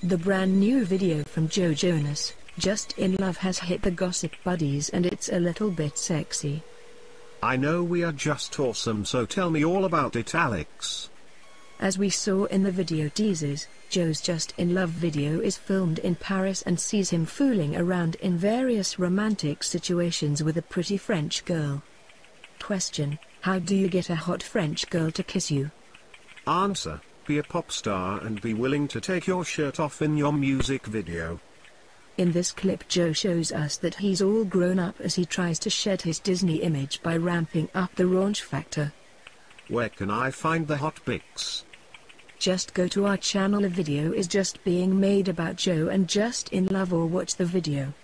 The brand new video from Joe Jonas, Just in Love, has hit the gossip buddies and it's a little bit sexy. I know we are just awesome, so tell me all about it, Alex. As we saw in the video teasers, Joe's Just in Love video is filmed in Paris and sees him fooling around in various romantic situations with a pretty French girl. Question: how do you get a hot French girl to kiss you? Answer: be a pop star and be willing to take your shirt off in your music video. In this clip, Joe shows us that he's all grown up as he tries to shed his Disney image by ramping up the raunch factor. Where can I find the hot pics? Just go to our channel. A video is just being made about Joe and Just in Love, or watch the video.